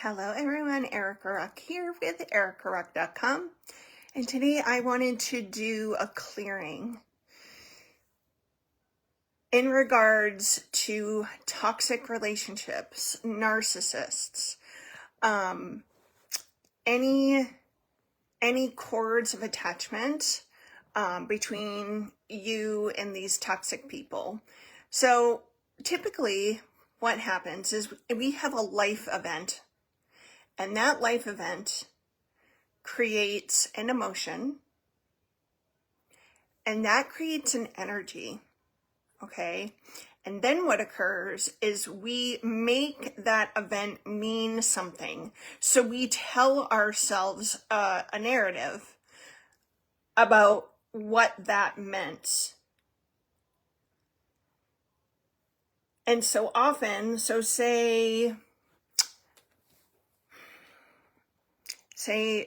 Hello everyone, Erica Ruck here with ericaruck.com, and today I wanted to do a clearing in regards to toxic relationships, narcissists, any cords of attachment between you and these toxic people. So typically what happens is we have a life event, and that life event creates an emotion, and that creates an energy, okay? And then what occurs is we make that event mean something. So we tell ourselves a narrative about what that meant. And so often, say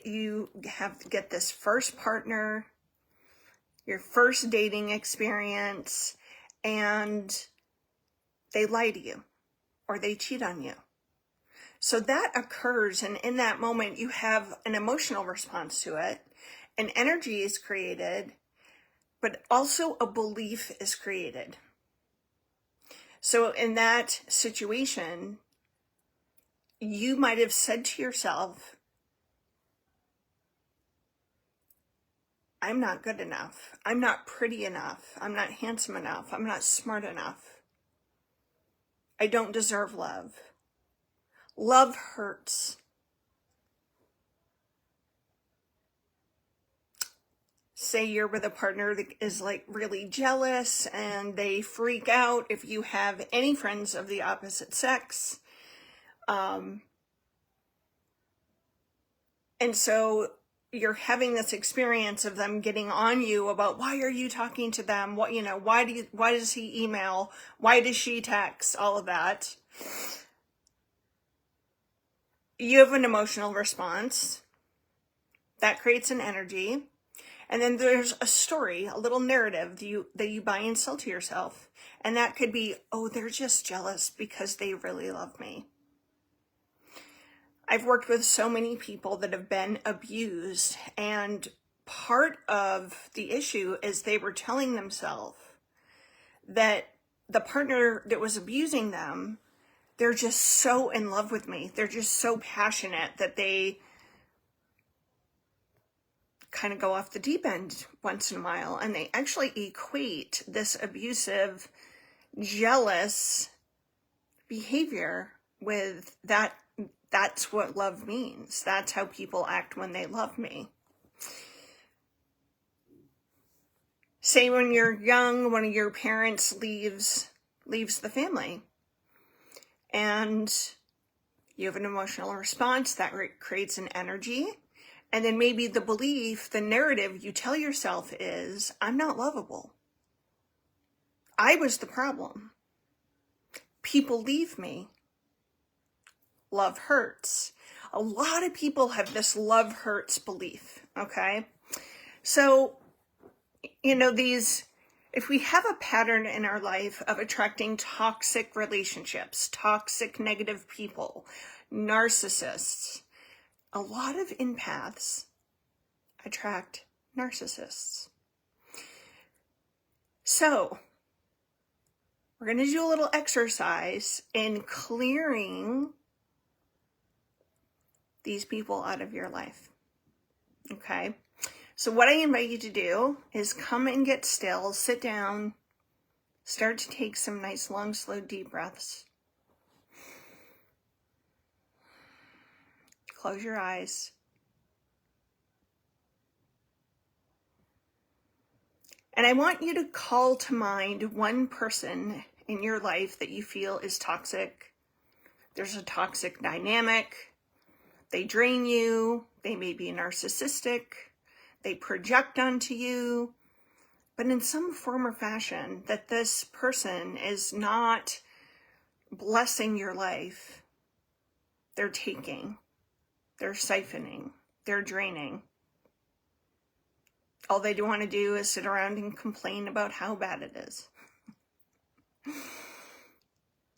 you have to get this first partner, your first dating experience, and they lie to you or they cheat on you. So that occurs, and in that moment you have an emotional response to it, an energy is created, but also a belief is created. So in that situation, you might have said to yourself, I'm not good enough. I'm not pretty enough. I'm not handsome enough. I'm not smart enough. I don't deserve love. Love hurts. Say you're with a partner that is like really jealous and they freak out if you have any friends of the opposite sex. And so you're having this experience of them getting on you about, why are you talking to them? What, why does he email? Why does she text? All of that. You have an emotional response that creates an energy. And then there's a story, a little narrative that you buy and sell to yourself. And that could be, oh, they're just jealous because they really love me. I've worked with so many people that have been abused, and part of the issue is they were telling themselves that the partner that was abusing them, they're just so in love with me. They're just so passionate that they kind of go off the deep end once in a while, and they actually equate this abusive, jealous behavior with that. That's what love means. That's how people act when they love me. Say when you're young, one of your parents leaves the family, and you have an emotional response that creates an energy. And then maybe the belief, the narrative you tell yourself is, I'm not lovable. I was the problem. People leave me. Love hurts. A lot of people have this love hurts belief, okay? So, if we have a pattern in our life of attracting toxic relationships, toxic negative people, narcissists, a lot of empaths attract narcissists. So, we're going to do a little exercise in clearing these people out of your life. Okay? So what I invite you to do is come and get still, sit down, start to take some nice, long, slow, deep breaths. Close your eyes. And I want you to call to mind one person in your life that you feel is toxic. There's a toxic dynamic. They drain you. They may be narcissistic. They project onto you. But in some form or fashion, that this person is not blessing your life. They're taking. They're siphoning. They're draining. All they want to do is sit around and complain about how bad it is.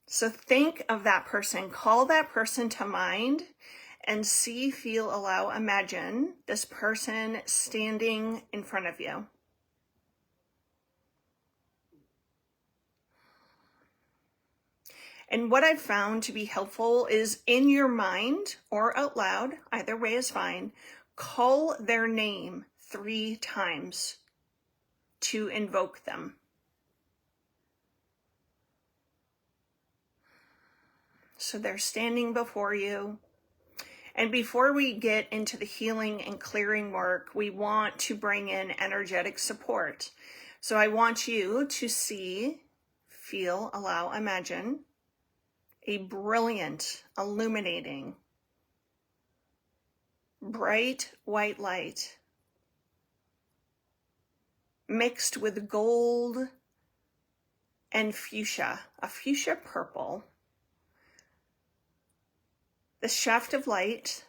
So think of that person, call that person to mind, and see, feel, allow, imagine this person standing in front of you. And what I've found to be helpful is in your mind or out loud, either way is fine, call their name 3 times to invoke them. So they're standing before you. And before we get into the healing and clearing work, we want to bring in energetic support. So I want you to see, feel, allow, imagine a brilliant, illuminating, bright white light mixed with gold and fuchsia, a fuchsia purple. The shaft of light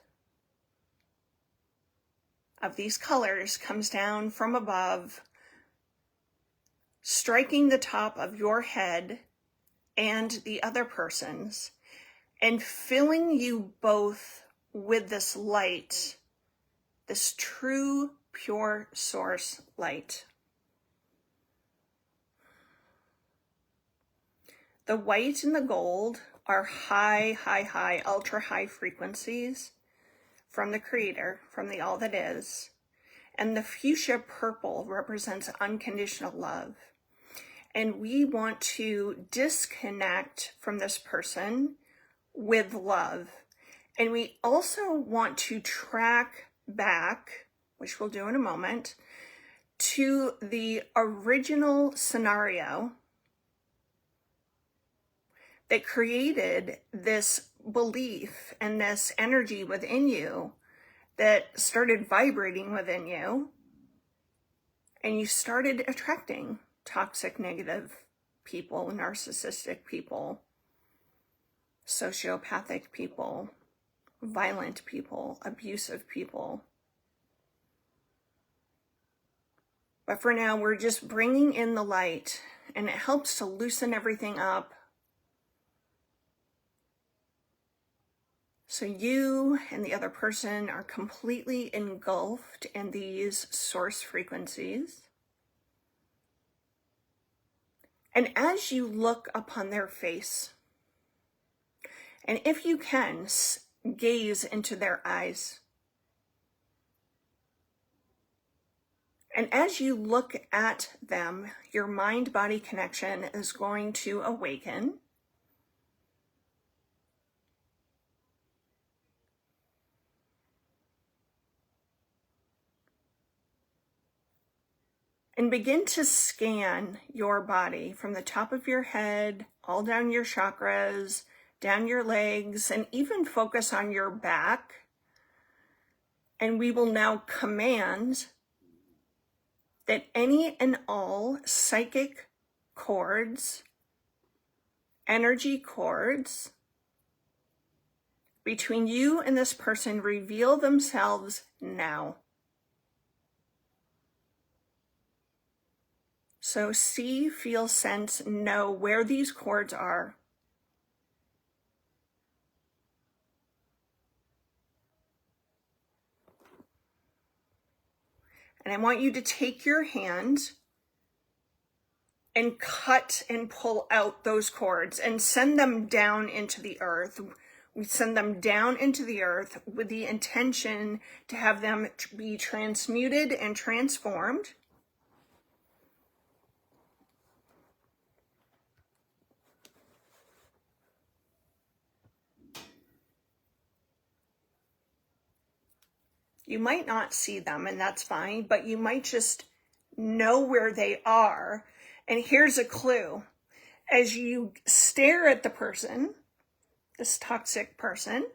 of these colors comes down from above, striking the top of your head and the other person's, and filling you both with this light, this true, pure source light. The white and the gold are high, ultra high frequencies from the Creator, from the all that is. And the fuchsia purple represents unconditional love. And we want to disconnect from this person with love. And we also want to track back, which we'll do in a moment, to the original scenario that created this belief and this energy within you that started vibrating within you, and you started attracting toxic, negative people, narcissistic people, sociopathic people, violent people, abusive people. But for now, we're just bringing in the light, and it helps to loosen everything up. So you and the other person are completely engulfed in these source frequencies. And as you look upon their face, and if you can, gaze into their eyes. And as you look at them, your mind-body connection is going to awaken. And begin to scan your body from the top of your head, all down your chakras, down your legs, and even focus on your back. And we will now command that any and all psychic cords, energy cords between you and this person reveal themselves now. So see, feel, sense, know where these cords are. And I want you to take your hand and cut and pull out those cords and send them down into the earth. We send them down into the earth with the intention to have them be transmuted and transformed. You might not see them, and that's fine, but you might just know where they are. And here's a clue. As you stare at the person, this toxic person,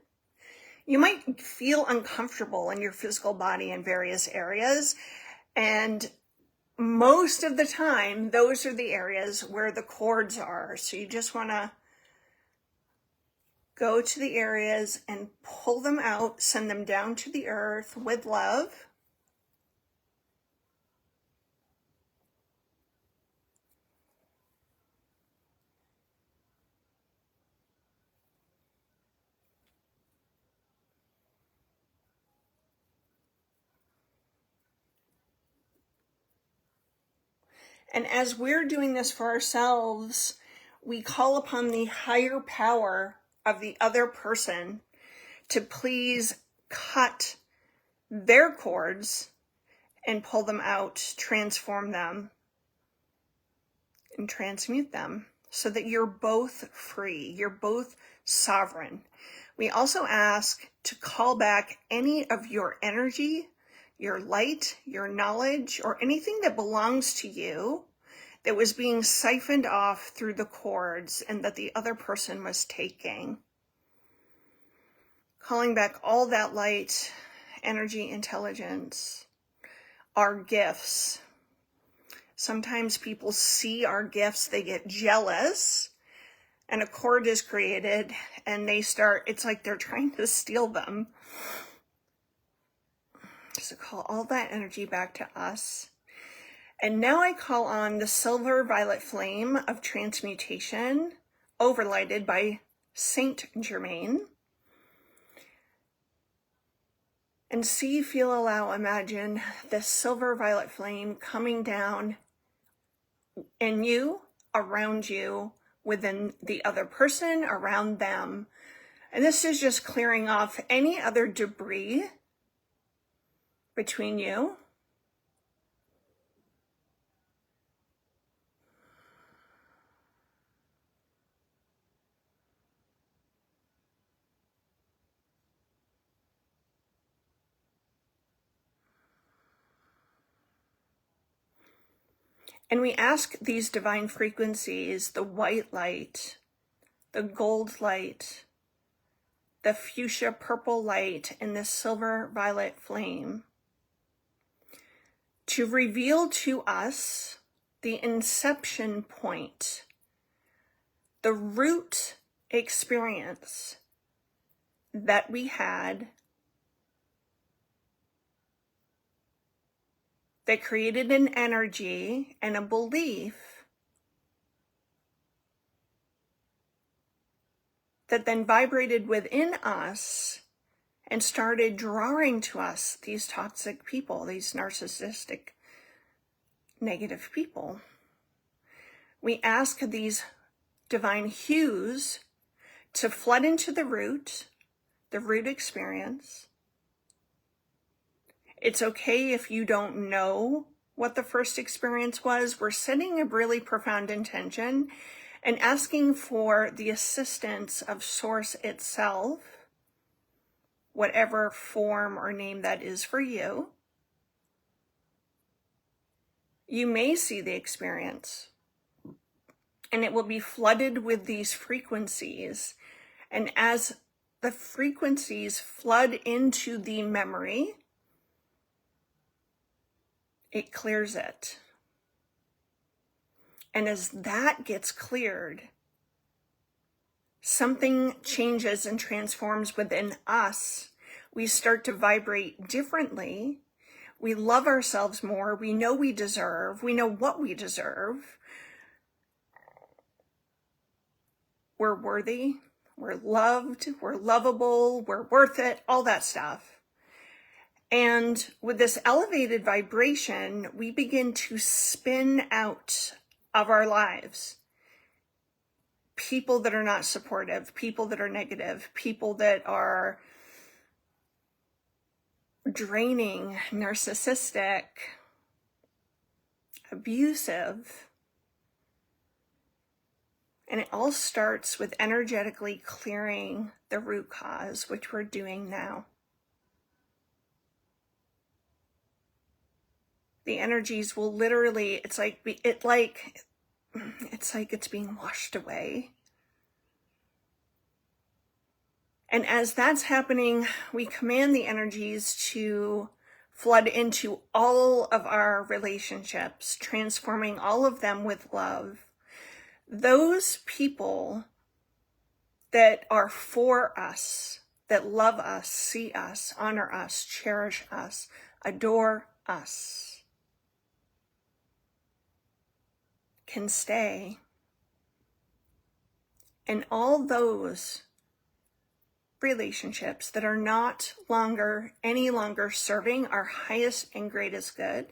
you might feel uncomfortable in your physical body in various areas. And most of the time, those are the areas where the cords are. So you just want to go to the areas and pull them out, send them down to the earth with love. And as we're doing this for ourselves, we call upon the higher power of the other person to please cut their cords and pull them out, transform them, and transmute them so that you're both free, you're both sovereign. We also ask to call back any of your energy, your light, your knowledge, or anything that belongs to you that was being siphoned off through the cords and that the other person was taking. Calling back all that light, energy, intelligence, our gifts. Sometimes people see our gifts, they get jealous, and a cord is created, and it's like they're trying to steal them. So call all that energy back to us. And now I call on the silver violet flame of transmutation, overlighted by Saint Germain. And see, feel, allow, imagine this silver violet flame coming down in you, around you, within the other person, around them. And this is just clearing off any other debris between you. And we ask these divine frequencies, the white light, the gold light, the fuchsia purple light, and the silver violet flame, to reveal to us the inception point, the root experience that we had that created an energy and a belief that then vibrated within us and started drawing to us these toxic people, these narcissistic, negative people. We ask these divine hues to flood into the root experience. It's okay if you don't know what the first experience was. We're setting a really profound intention and asking for the assistance of Source itself, whatever form or name that is for you. You may see the experience, and it will be flooded with these frequencies. And as the frequencies flood into the memory, it clears it. And as that gets cleared, something changes and transforms within us. We start to vibrate differently. We love ourselves more. We know we deserve. We know what we deserve. We're worthy. We're loved. We're lovable. We're worth it. All that stuff. And with this elevated vibration, we begin to spin out of our lives people that are not supportive, people that are negative, people that are draining, narcissistic, abusive. And it all starts with energetically clearing the root cause, which we're doing now. The energies will literally, it's like it's being washed away. And as that's happening, we command the energies to flood into all of our relationships, transforming all of them with love. Those people that are for us, that love us, see us, honor us, cherish us, adore us, can stay. And all those relationships that are not any longer serving our highest and greatest good,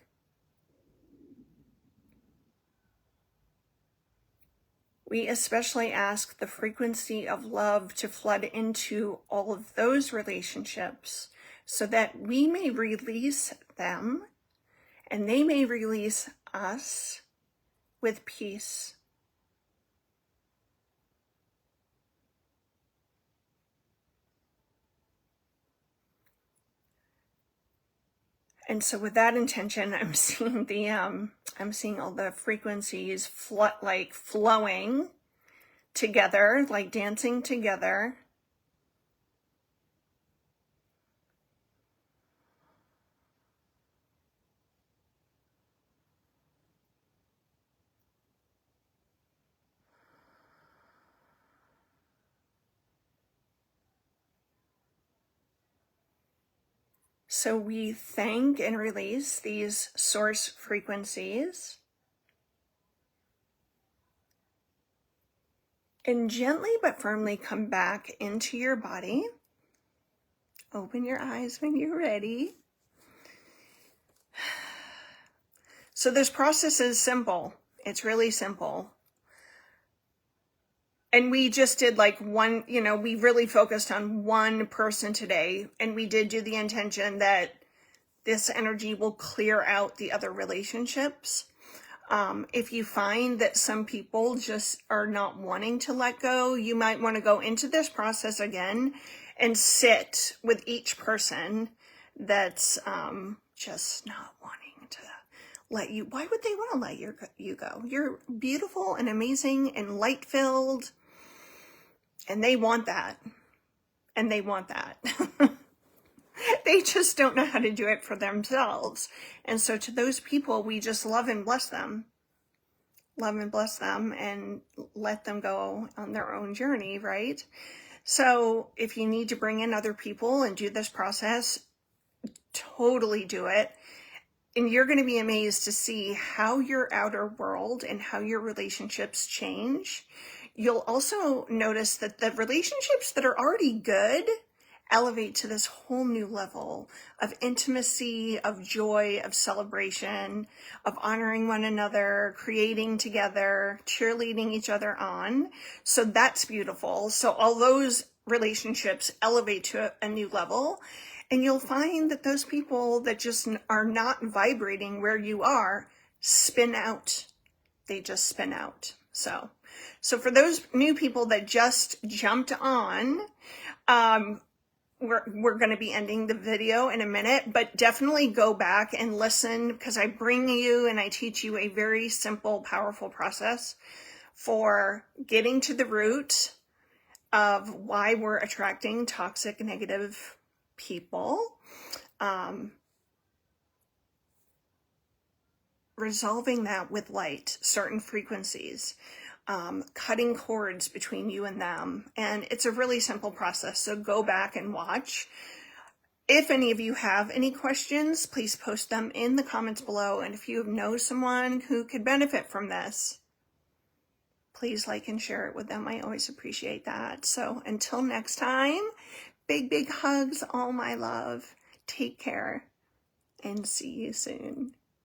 We especially ask the frequency of love to flood into all of those relationships so that we may release them and they may release us with peace. And so with that intention, I'm seeing all the frequencies flowing together, like dancing together. So we thank and release these source frequencies. And gently but firmly come back into your body. Open your eyes when you're ready. So this process is simple. It's really simple. And we just did like one, we really focused on one person today. And we did do the intention that this energy will clear out the other relationships. If you find that some people just are not wanting to let go, you might want to go into this process again and sit with each person that's just not wanting to let you. Why would they want to let you go? You're beautiful and amazing and light-filled. And they want that. And they want that. They just don't know how to do it for themselves. And so to those people, we just love and bless them. Love and bless them and let them go on their own journey, right? So if you need to bring in other people and do this process, totally do it. And you're going to be amazed to see how your outer world and how your relationships change. You'll also notice that the relationships that are already good elevate to this whole new level of intimacy, of joy, of celebration, of honoring one another, creating together, cheerleading each other on. So that's beautiful. So all those relationships elevate to a new level. And you'll find that those people that just are not vibrating where you are spin out. They just spin out. So for those new people that just jumped on, we're going to be ending the video in a minute, but definitely go back and listen, because I bring you and I teach you a very simple, powerful process for getting to the root of why we're attracting toxic, negative people, resolving that with light, certain frequencies, cutting cords between you and them. And it's a really simple process. So go back and watch. If any of you have any questions, please post them in the comments below. And if you know someone who could benefit from this, please like and share it with them. I always appreciate that. So until next time, big, big hugs, all my love. Take care and see you soon.